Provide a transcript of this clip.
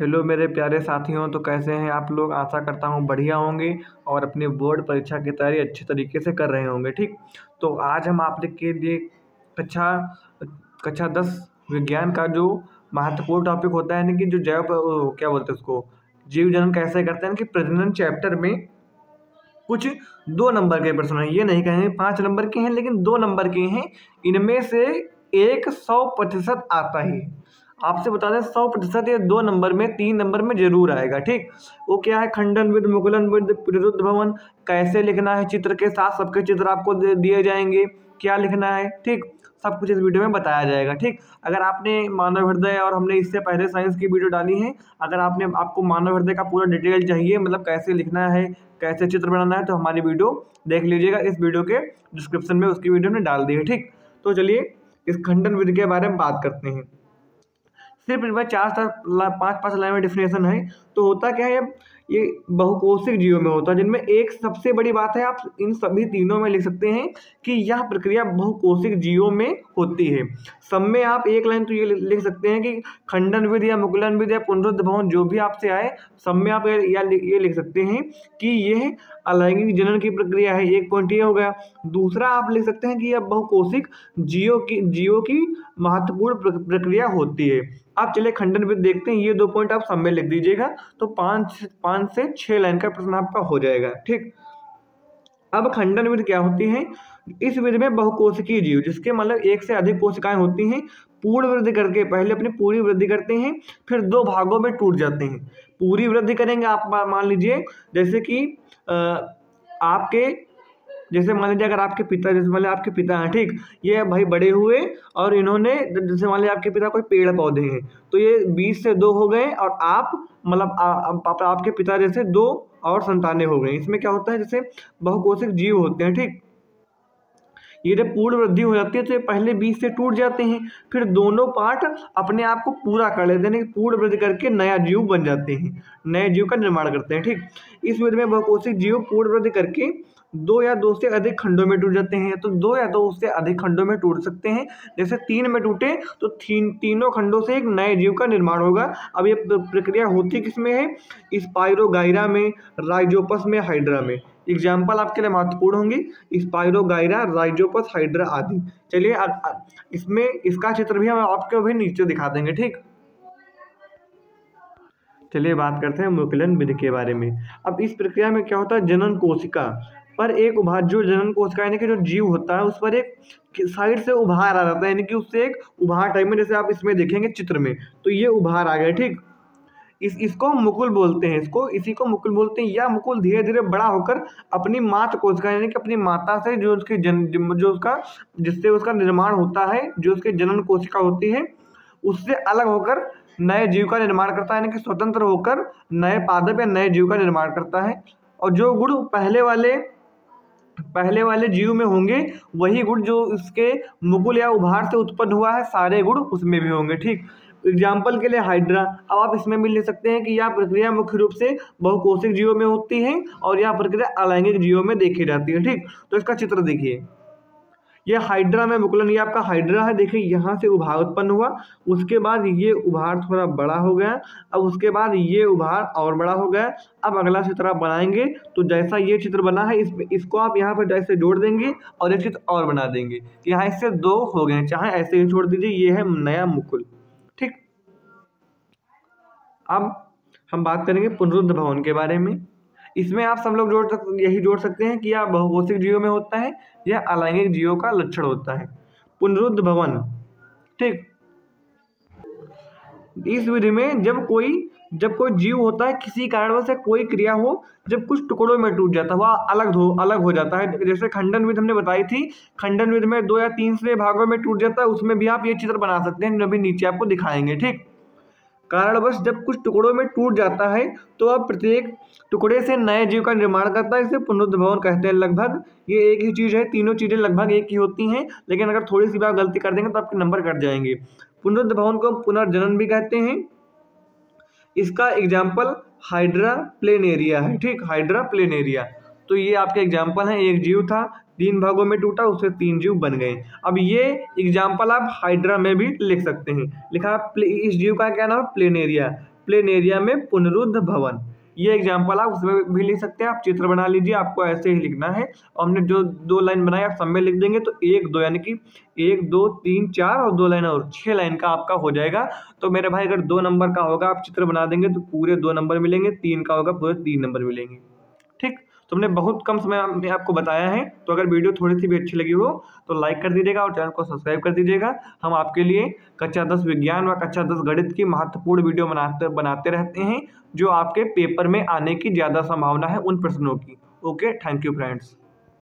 Hello मेरे प्यारे साथियों, तो कैसे हैं आप लोग। आशा करता हूँ बढ़िया होंगे और अपने बोर्ड परीक्षा की तैयारी अच्छी तरीके से कर रहे होंगे। ठीक, तो आज हम आप लोग के लिए कक्षा कक्षा 10 विज्ञान का जो महत्वपूर्ण टॉपिक होता है, यानी कि जो जैव क्या बोलते हैं उसको, जीव जन्म कैसे करते हैं कि प्रजनन चैप्टर में कुछ 2 नंबर के प्रश्न हैं। ये नहीं कहेंगे 5 नंबर के हैं, लेकिन 2 नंबर के हैं। इनमें से एक 100% आता ही, आपसे बता दें 100% ये 2 नंबर में 3 नंबर में जरूर आएगा। ठीक, वो क्या है, खंडन विद, मुकुलन विद, प्ररुद्ध भवन, कैसे लिखना है, चित्र के साथ सबके चित्र आपको दिए जाएंगे, क्या लिखना है, ठीक, सब कुछ इस वीडियो में बताया जाएगा। ठीक, अगर आपने मानव हृदय और हमने इससे पहले साइंस की वीडियो डाली है, अगर आपको मानव हृदय का पूरा डिटेल चाहिए, मतलब कैसे लिखना है, कैसे चित्र बनाना है, तो हमारी वीडियो देख लीजिएगा। इस वीडियो के डिस्क्रिप्शन में उसकी वीडियो हमने डाल दी है। ठीक, तो चलिए इस खंडन विधि के बारे में बात करते हैं। सिर्फ इनमें 4-5 लाइन में डिफिनेशन है। तो होता क्या है, ये बहुकोशिक जीवों में होता है, जिनमें एक सबसे बड़ी बात है, आप इन सभी तीनों में लिख सकते हैं कि यह प्रक्रिया बहुकोशिक जीवों में होती है। सब में आप एक लाइन तो ये लिख सकते हैं कि खंडन विधि या मुकुलन विधि या पुनरुद्ध भवन, जो भी आपसे आए, सब में आप ये लिख सकते हैं कि यह अलैंगिक जनन की प्रक्रिया है। एक पॉइंट ये हो गया। दूसरा आप लिख सकते हैं कि यह बहुकोशिक जीवों की महत्वपूर्ण प्रक्रिया होती है। आप चलिए खंडन विधि देखते हैं। ये 2 पॉइंट आप सब में लिख दीजिएगा, तो 5 से 6 लाइन का प्रश्न आपका हो जाएगा। ठीक, अब खंडन विधि क्या होती है। इस विधि में बहुकोशिकीय जीव, जिसके मतलब एक से अधिक कोशिकाएं होती हैं, पूर्ण वृद्धि करके पहले अपनी पूरी वृद्धि करते हैं, फिर 2 भागों में टूट जाते हैं। पूरी वृद्धि करेंगे, आप मान लीजिए जैसे कि जैसे मान लीजिए अगर आपके पिता, जैसे मान लीजिए आपके पिता हैं, ठीक, ये भाई बड़े हुए और इन्होंने, जैसे मान लीजिए आपके पिता कोई पेड़ पौधे हैं, तो ये 20 से 2 हो गए, और आप मतलब आपके पिता जैसे 2 और संतानें हो गई। इसमें क्या होता है, जैसे बहुकोशिक जीव होते हैं। ठीक, ये जब पूर्ण वृद्धि हो जाती है तो ये पहले 20 से टूट जाते हैं, फिर दोनों पार्ट अपने आप को पूरा कर लेते हैं, पूर्ण वृद्धि करके नया जीव बन जाते हैं, नए जीव का निर्माण करते हैं। ठीक, इस विधि में बहुकोशिक जीव पूर्ण वृद्धि करके 2 या 2 से अधिक खंडों में टूट जाते हैं। तो 2 या 2 से अधिक खंडों में टूट सकते हैं। जैसे 3 में टूटे तो तीनों खंडों से एक नए जीव का निर्माण होगा। अब ये प्रक्रिया होती किसमें है, स्पाइरोगाइरा में, राइजोपस में, हाइड्रा में। एग्जाम्पल आपके लिए महत्वपूर्ण होंगे, स्पाइरोगाइरा, राइजोपस, हाइड्रा आदि। चलिए इसमें इसका चित्र भी हम आपको भी नीचे दिखा देंगे। ठीक, चलिए बात करते हैं मुकुलन विधि के बारे में। अब इस प्रक्रिया में क्या होता है, जनन कोशिका पर एक उभार, जो जनन कोशिका यानी कि जो जीव होता है, उस पर एक साइड से उभार आ जाता है, यानी कि उससे एक उभार टाइप में, जैसे आप इसमें देखेंगे चित्र में, तो ये उभार आ गया। ठीक, इसको हम मुकुल बोलते हैं, इसी को मुकुल बोलते हैं। या मुकुल धीरे धीरे बड़ा होकर अपनी मातृ कोशिका, यानी कि अपनी माता से जो उसके जिससे उसका निर्माण होता है, जो उसके जनन कोशिका होती है, उससे अलग होकर नए जीव का निर्माण करता है, यानी कि स्वतंत्र होकर नए पादप या नए जीव का निर्माण करता है। और जो गुण पहले वाले जीव में होंगे, वही गुण जो इसके मुकुल या उभार से उत्पन्न हुआ है, सारे गुण उसमें भी होंगे। ठीक, एग्जाम्पल के लिए हाइड्रा। अब आप इसमें भी ले सकते हैं कि यह प्रक्रिया मुख्य रूप से बहुकोशिक जीवों में होती है और यह प्रक्रिया अलैंगिक जीवों में देखी जाती है। ठीक, तो इसका चित्र देखिए, यह हाइड्रा में मुकुलन, ये आपका हाइड्रा है। देखिए यहाँ से उभार उत्पन्न हुआ, उसके बाद ये उभार थोड़ा बड़ा हो गया, अब उसके बाद ये उभार और बड़ा हो गया। अब अगला चित्र आप बनाएंगे तो जैसा ये चित्र बना है, इसको आप यहाँ पर जैसे जोड़ देंगे और एक चित्र और बना देंगे। यहाँ इससे 2 हो गए, चाहे ऐसे ही छोड़ दीजिए, ये है नया मुकुल। ठीक, अब हम बात करेंगे पुनरुद्ध भवन के बारे में। इसमें आप सब लोग यही जोड़ सकते हैं कि यह बहुकोशिक जीवों में होता है, यह अलैंगिक जीवों का लक्षण होता है, पुनरुद्ध भवन। ठीक, इस विधि में जब कोई जीव होता है, किसी कारणवश से कोई क्रिया हो, जब कुछ टुकड़ों में टूट जाता है, वह अलग हो जाता है। जैसे खंडन विधि हमने बताई थी, खंडन विधि में 2 या 3 से भागों में टूट जाता है, उसमें भी आप ये चित्र बना सकते हैं, जो भी नीचे आपको दिखाएंगे। ठीक, कारणवश जब कुछ टुकड़ों में टूट जाता है तो अब प्रत्येक टुकड़े से नए जीव का निर्माण करता है, इसे पुनरुद्ध भवन कहते हैं। लगभग ये एक ही चीज़ है, तीनों चीज़ें लगभग एक ही होती हैं, लेकिन अगर थोड़ी सी भी आप गलती कर देंगे तो आपके नंबर कट जाएंगे। पुनरुद्ध भवन को पुनर्जनन भी कहते हैं। इसका एग्जाम्पल हाइड्रा प्लेनेरिया है। ठीक, हाइड्रा प्लेनेरिया, तो ये आपके एग्जाम्पल हैं। एक जीव था, 3 भागों में टूटा, उससे 3 जीव बन गए। अब ये एग्जाम्पल आप हाइड्रा में भी लिख सकते हैं। लिखा इस जीव का क्या नाम है, प्लेनेरिया। प्लेन एरिया में पुनरुद्ध भवन। ये एग्जाम्पल आप उसमें भी लिख सकते हैं। आप चित्र बना लीजिए, आपको ऐसे ही लिखना है। और हमने जो 2 लाइन बनाई आप सब में लिख देंगे तो 1 2 यानी कि 1 2 3 4 और 2 लाइन और 6 लाइन का आपका हो जाएगा। तो मेरे भाई अगर 2 नंबर का होगा आप चित्र बना देंगे तो पूरे 2 नंबर मिलेंगे, 3 का होगा पूरे 3 नंबर मिलेंगे। ठीक, तो हमने बहुत कम समय में आपको बताया है। तो अगर वीडियो थोड़ी सी भी अच्छी लगी हो तो लाइक कर दीजिएगा और चैनल को सब्सक्राइब कर दीजिएगा। हम आपके लिए कक्षा 10 विज्ञान व कक्षा 10 गणित की महत्वपूर्ण वीडियो बनाते रहते हैं, जो आपके पेपर में आने की ज़्यादा संभावना है उन प्रश्नों की। Okay, thank you friends.